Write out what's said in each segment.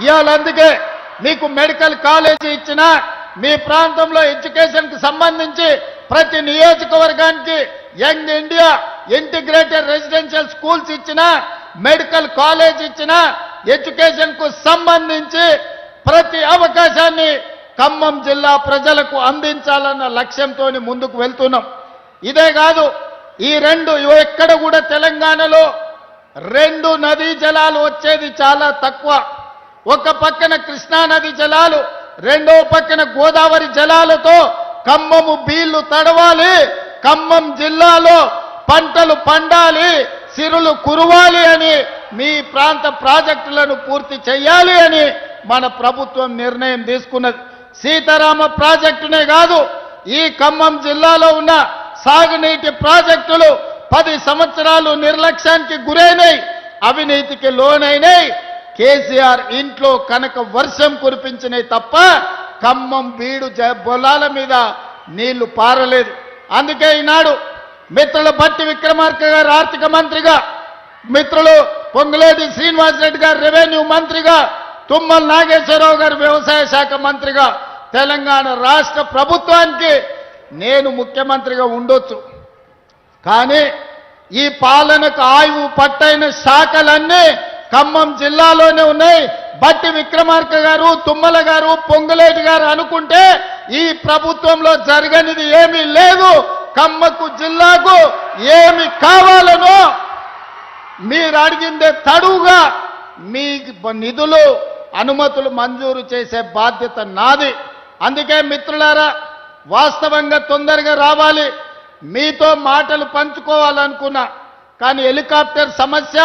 ఇవాళ అందుకే మీకు మెడికల్ కాలేజీ ఇచ్చిన, మీ ప్రాంతంలో ఎడ్యుకేషన్కి సంబంధించి ప్రతి నియోజకవర్గానికి young India integrated residential schools ఇచ్చిన, మెడికల్ కాలేజ్ ఇచ్చిన, ఎడ్యుకేషన్కు సంబంధించి ప్రతి అవకాశాన్ని ఖమ్మం జిల్లా ప్రజలకు అందించాలన్న లక్ష్యంతో ముందుకు వెళ్తున్నాం. ఇదే కాదు, ఈ రెండు ఎక్కడ కూడా తెలంగాణలో రెండు నదీ జలాలు వచ్చేది చాలా తక్కువ. ఒక పక్కన కృష్ణా నది జలాలు, రెండో పక్కన గోదావరి జలాలతో ఖమ్మము బీళ్లు తడవాలి, ఖమ్మం జిల్లాలో పంటలు పండాలి, సిరులు కురవాలి అని, మీ ప్రాంత ప్రాజెక్టులను పూర్తి చేయాలి అని మన ప్రభుత్వం నిర్ణయం తీసుకున్నది. సీతారామ ప్రాజెక్టునే కాదు, ఈ ఖమ్మం జిల్లాలో ఉన్న సాగునీటి ప్రాజెక్టులు 10 సంవత్సరాలు నిర్లక్ష్యానికి గురైనాయి, అవినీతికి లోనైనాయి. కేసీఆర్ ఇంట్లో కనుక వర్షం కురిపించినాయి తప్ప ఖమ్మం బీడు పొలాల మీద నీళ్లు పారలేదు. అందుకే ఈనాడు మిత్రులు బట్టి విక్రమార్క గారు ఆర్థిక మంత్రిగా, మిత్రులు పొంగులేటి శ్రీనివాసరెడ్డి గారు రెవెన్యూ మంత్రిగా, తుమ్మల నాగేశ్వరరావు గారు వ్యవసాయ శాఖ మంత్రిగా, తెలంగాణ రాష్ట్ర ప్రభుత్వానికి నేను ముఖ్యమంత్రిగా ఉండొచ్చు, కానీ ఈ పాలనకు ఆయువు పట్టైన శాఖలన్నీ ఖమ్మం జిల్లాలోనే ఉన్నాయి. బట్టి విక్రమార్క గారు, తుమ్మల గారు, పొంగులేటి గారు అనుకుంటే ఈ ప్రభుత్వంలో జరగనిది ఏమీ లేదు. ఖమ్మకు జిల్లాకు ఏమి కావాలనో మీరు అడిగిందే తడువుగా మీ నిధులు అనుమతులు మంజూరు చేసే బాధ్యత నాది. అందుకే మిత్రులారా, వాస్తవంగా తొందరగా రావాలి, మీతో మాటలు పంచుకోవాలనుకున్నా, కానీ హెలికాప్టర్ సమస్య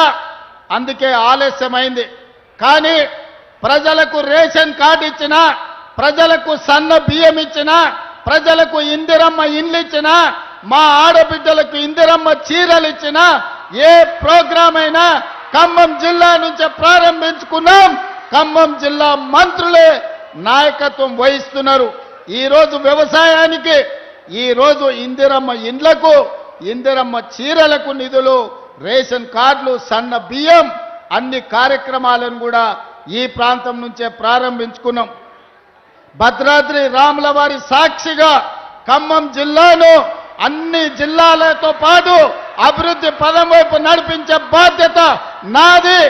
అందుకే ఆలస్యమైంది. కానీ ప్రజలకు రేషన్ కార్డు ఇచ్చినా, ప్రజలకు సన్న బియ్యం ఇచ్చినా, ప్రజలకు ఇందిరమ్మ ఇండ్లు ఇచ్చినా, మా ఆడబిడ్డలకు ఇందిరమ్మ చీరలు ఇచ్చినా, ఏ ప్రోగ్రాం అయినా ఖమ్మం జిల్లా నుంచే ప్రారంభించుకున్నాం. ఖమ్మం జిల్లా మంత్రులే నాయకత్వం వహిస్తున్నారు. ఈరోజు వ్యవసాయానికి, ఈరోజు ఇందిరమ్మ ఇండ్లకు, ఇందిరమ్మ చీరలకు నిధులు, రేషన్ కార్డులు, సన్న బియ్యం, అన్ని కార్యక్రమాలను కూడా ఈ ప్రాంతం నుంచే ప్రారంభించుకున్నాం. భద్రాద్రి రాముల వారి సాక్షిగా ఖమ్మం జిల్లాను అన్ని జిల్లాలతో పాటు అభివృద్ధి పదం వైపు నడిపించే బాధ్యత నాది,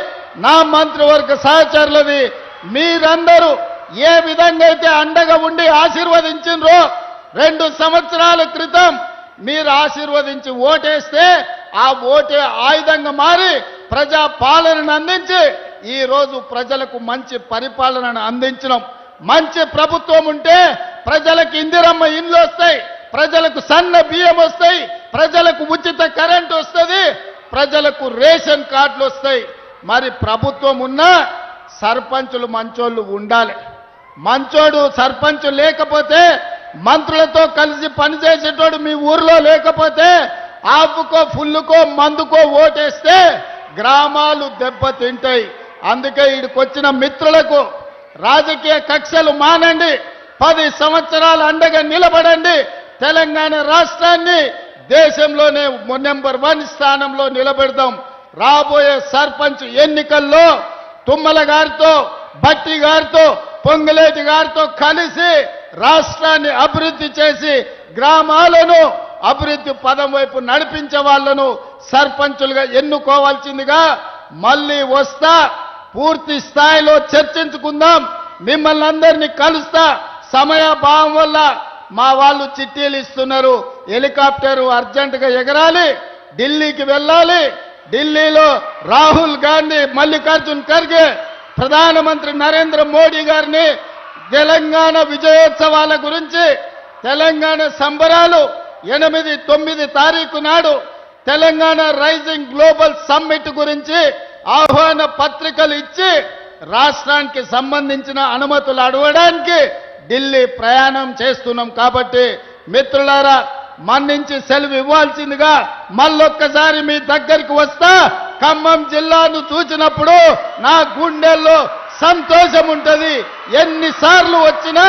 నా మంత్రివర్గ సహచరులది. మీరందరూ ఏ విధంగా అయితే అండగా ఉండి ఆశీర్వదించినరో, 2 సంవత్సరాల క్రితం మీరు ఆశీర్వదించి ఓటేస్తే ఆ ఓటే ఆయుధంగా మారి ప్రజా పాలనను అందించి ఈరోజు ప్రజలకు మంచి పరిపాలనను అందించడం. మంచి ప్రభుత్వం ఉంటే ప్రజలకు ఇందిరమ్మ ఇండ్లు వస్తాయి, ప్రజలకు సన్న బియ్యం వస్తాయి, ప్రజలకు ఉచిత కరెంట్ వస్తుంది, ప్రజలకు రేషన్ కార్డులు వస్తాయి. మరి ప్రభుత్వం ఉన్నా సర్పంచులు మంచోళ్ళు ఉండాలి. మంచోడు సర్పంచ్ లేకపోతే, మంత్రులతో కలిసి పనిచేసేటోడు మీ ఊర్లో లేకపోతే, ఆపుకో ఫుల్లుకో మందుకో ఓటేస్తే గ్రామాలు దెబ్బతింటాయి. అందుకే ఇక్కడికొచ్చిన మిత్రులకు రాజకీయ కక్షలు మానండి, 10 సంవత్సరాలు అండగా నిలబడండి. తెలంగాణ రాష్ట్రాన్ని దేశంలోనే నెంబర్ 1 స్థానంలో నిలబెడదాం. రాబోయే సర్పంచ్ ఎన్నికల్లో తుమ్మల గారితో, బట్టి గారితో, పొంగులేటి గారితో కలిసి రాష్ట్రాన్ని అభివృద్ధి చేసి గ్రామాలను అభివృద్ధి పదం వైపు నడిపించే వాళ్లను సర్పంచులుగా ఎన్నుకోవాల్సిందిగా మళ్ళీ వస్తా. పూర్తి స్థాయిలో చర్చించుకుందాం. మిమ్మల్ని అందరినీ కలుస్తా. సమయాభావం వల్ల మా వాళ్ళు చిట్టీలు ఇస్తున్నారు. హెలికాప్టర్ అర్జెంటుగా ఎగరాలి, ఢిల్లీకి వెళ్ళాలి. ఢిల్లీలో రాహుల్ గాంధీ, మల్లికార్జున్ ఖర్గే, ప్రధానమంత్రి నరేంద్ర మోడీ గారిని తెలంగాణ విజయోత్సవాల గురించి, తెలంగాణ సంబరాలు 8, 9 తారీఖు నాడు తెలంగాణ రైజింగ్ గ్లోబల్ సమ్మిట్ గురించి ఆహ్వాన పత్రికలు ఇచ్చి రాష్ట్రానికి సంబంధించిన అనుమతులు అడగడానికి ఢిల్లీ ప్రయాణం చేస్తున్నాం. కాబట్టి మిత్రులారా, మన్నించి సెలవు ఇవ్వాల్సిందిగా మళ్ళొక్కసారి మీ దగ్గరికి వస్తా. ఖమ్మం జిల్లాను చూసినప్పుడు నా గుండెల్లో సంతోషం ఉంటుంది. ఎన్నిసార్లు వచ్చినా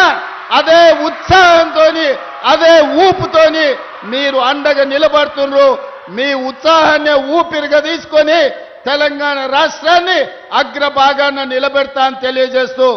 అదే ఉత్సాహంతోని, అదే ఊపుతోని మీరు అండగా నిలబడుతున్నారు. మీ ఉత్సాహాన్ని ఊపిరిగా తీసుకొని తెలంగాణ రాష్ట్రాన్ని అగ్రభాగాన నిలబెడతా అని తెలియజేస్తూ